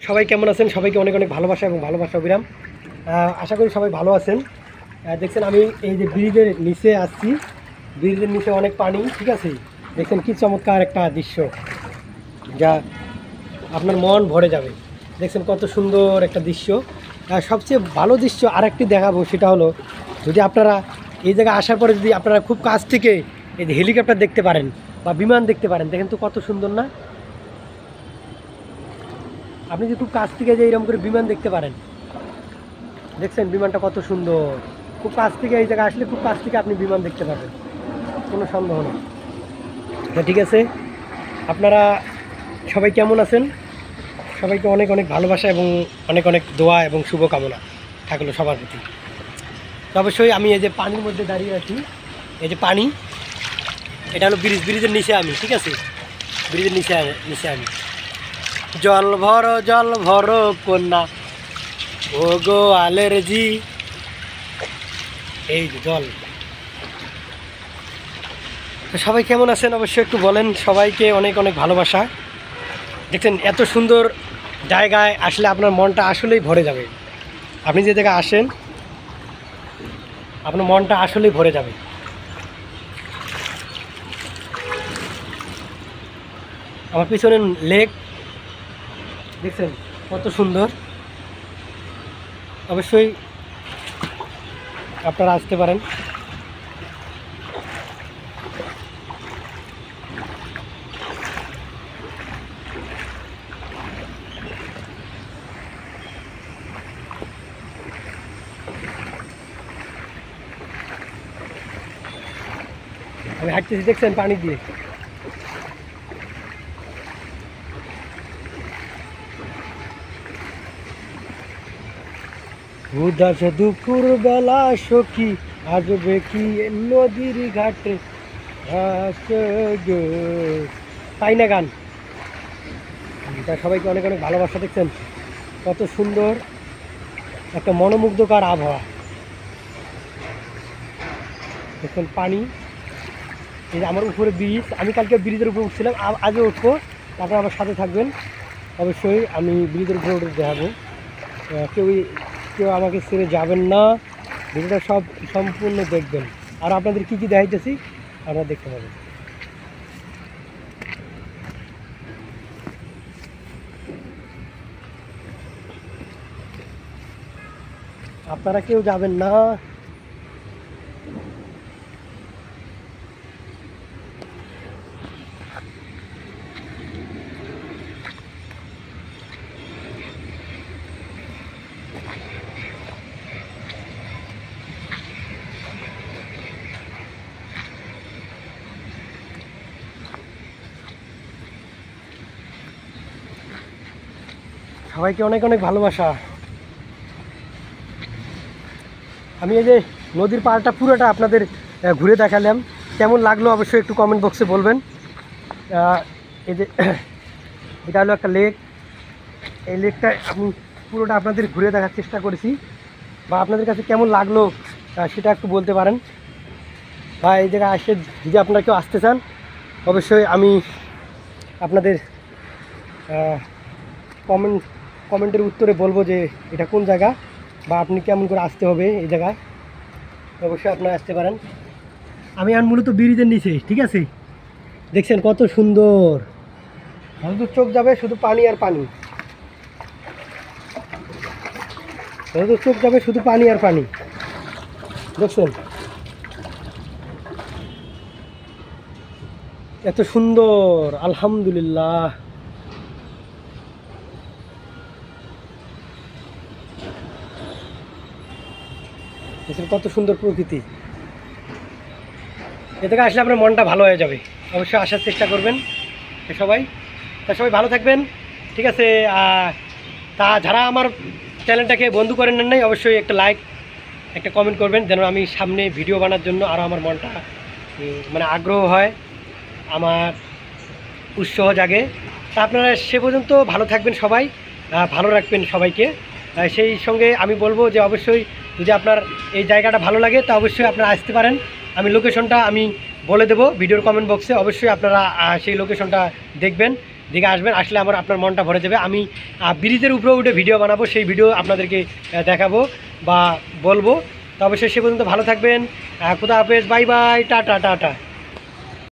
সবাই কেমন আছেন? সবাইকে অনেক অনেক ভালোবাসা এবং ভালোবাসা অবিরাম। আশা করি সবাই ভালো আছেন। দেখছেন আমি এই যে ব্রিজের নিচে আসছি, ব্রিজের নিচে অনেক পানি, ঠিক আছে। দেখছেন কি চমৎকার একটা দৃশ্য, যা আপনার মন ভরে যাবে। দেখছেন কত সুন্দর একটা দৃশ্য। সবচেয়ে ভালো দৃশ্য আরেকটি দেখাবো, সেটা হলো যদি আপনারা এই জায়গায় আসার পরে যদি আপনারা খুব কাছ থেকে এই যে হেলিকপ্টার দেখতে পারেন বা বিমান দেখতে পারেন, দেখেন তো কত সুন্দর না? আপনি যদি খুব কাছ থেকে যে এরকম করে বিমান দেখতে পারেন, দেখছেন বিমানটা কত সুন্দর। খুব কাছ থেকে এই জায়গায় আসলে খুব কাছ থেকে আপনি বিমান দেখতে পাবেন, কোনো সন্দেহ নেই। ঠিক আছে, আপনারা সবাই কেমন আছেন? সবাইকে অনেক অনেক ভালোবাসা এবং অনেক অনেক দোয়া এবং শুভকামনা থাকলো সবার প্রতি। তো অবশ্যই আমি এই যে পানির মধ্যে দাঁড়িয়ে আছি, এই যে পানি, এটা হলো ব্রিজের নিচে আমি, ঠিক আছে। ব্রিজের নিচে আমি। জল ভরো কন্যা ও গো আলের জি, এই যে জল। তো সবাই কেমন আছেন অবশ্যই একটু বলেন। সবাইকে অনেক অনেক ভালোবাসা। দেখছেন এত সুন্দর জায়গায় আসলে আপনার মনটা আসলেই ভরে যাবে। আপনি যে জায়গায় আসেন আপনার মনটা আসলেই ভরে যাবে। আমার পিছনে লেক, দেখছেন কত সুন্দর। অবশ্যই আপনারা আসতে পারেন। আমি হাঁটতেছি, দেখছেন পানি দিয়ে। উদাস দুপুর বেলা সখী আসবে কি নদীর ঘাটে, তাই না গান? তা সবাইকে অনেক অনেক ভালোবাসা। দেখছেন কত সুন্দর একটা মনোমুগ্ধকর আবহাওয়া। দেখছেন পানি, এই যে আমার উপরে ব্রিজ, আমি কালকে ব্রিজের উপরে উঠছিলাম, আজও উঠবো। তারপর আমার সাথে থাকবেন অবশ্যই। আমি ব্রিজের উপরে উঠে দেখাবো। কেউ কেউ আমাকে ছেড়ে যাবেন না, ভিডিওটা সব সম্পূর্ণ দেখবেন। আর আপনাদের কী কী দেখাইতেছি আপনারা দেখতে পাবেন। আপনারা কেউ যাবেন না। সবাইকে অনেক অনেক ভালোবাসা। আমি এই যে নদীর পাড়টা পুরোটা আপনাদের ঘুরে দেখালাম, কেমন লাগলো অবশ্যই একটু কমেন্ট বক্সে বলবেন। এই যে এটা হলো একটা লেক, এই লেকটা আমি পুরোটা আপনাদের ঘুরে দেখার চেষ্টা করেছি, বা আপনাদের কাছে কেমন লাগলো সেটা একটু বলতে পারেন। বা এই জায়গায় আসে যদি আপনারা কেউ আসতে চান, অবশ্যই আমি আপনাদের কমেন্টের উত্তরে বলবো যে এটা কোন জায়গা বা আপনি কেমন করে আসতে হবে এই জায়গায়। অবশ্যই আপনারা আসতে পারেন। আমি আর মূলত ব্রিজের নিচে, ঠিক আছে। দেখছেন কত সুন্দর, যতদূর চোখ যাবে শুধু পানি আর পানি, যতদূর চোখ যাবে শুধু পানি আর পানি। দেখছেন এত সুন্দর, আলহামদুলিল্লাহ। দেখছেন কত সুন্দর প্রকৃতি। এ থেকে আসলে আপনার মনটা ভালো হয়ে যাবে। অবশ্যই আসার চেষ্টা করবেন সবাই। সবাই ভালো থাকবেন, ঠিক আছে। তা যারা আমার চ্যানেলটাকে বন্ধু করে নেন নাই, অবশ্যই একটা লাইক একটা কমেন্ট করবেন, যেন আমি সামনে ভিডিও বানার জন্য আরও আমার মনটা মানে আগ্রহ হয়, আমার উৎসাহ জাগে। তা আপনারা সে পর্যন্ত ভালো থাকবেন সবাই, ভালো রাখবেন সবাইকে। সেই সঙ্গে আমি বলবো যে অবশ্যই যদি আপনার এই জায়গাটা ভালো লাগে তা অবশ্যই আপনারা আসতে পারেন। আমি লোকেশনটা আমি বলে দেবো ভিডিওর কমেন্ট বক্সে, অবশ্যই আপনারা সেই লোকেশনটা দেখবেন, দিকে আসবেন, আসলে আপনার মনটা ভরে যাবে। আমি ব্রিজের উপরে উঠে ভিডিও বানাবো, সেই ভিডিও আপনাদেরকে দেখাবো বা বলবো। তো অবশ্যই সে পর্যন্ত ভালো থাকবেন। খুদা হাফেজ, বাই বাই, টাটা টাটা।